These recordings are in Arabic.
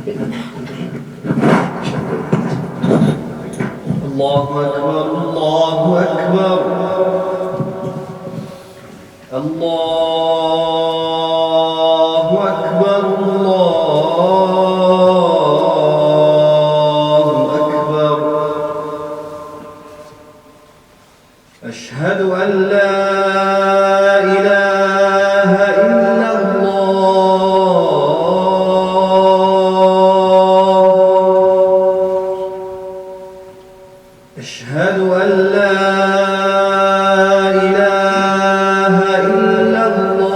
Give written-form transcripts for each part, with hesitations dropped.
الله أكبر الله أكبر الله أكبر الله أكبر أشهد أن لا إله إلا الله أشهد أن لا إله إلا الله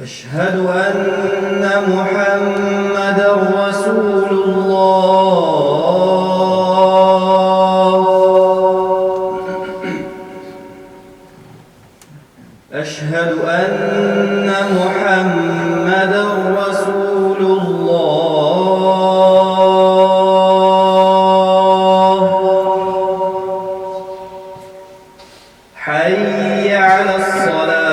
أشهد أن محمدًا رسول الله أشهد أن محمدًا رسول الله حي على الصلاة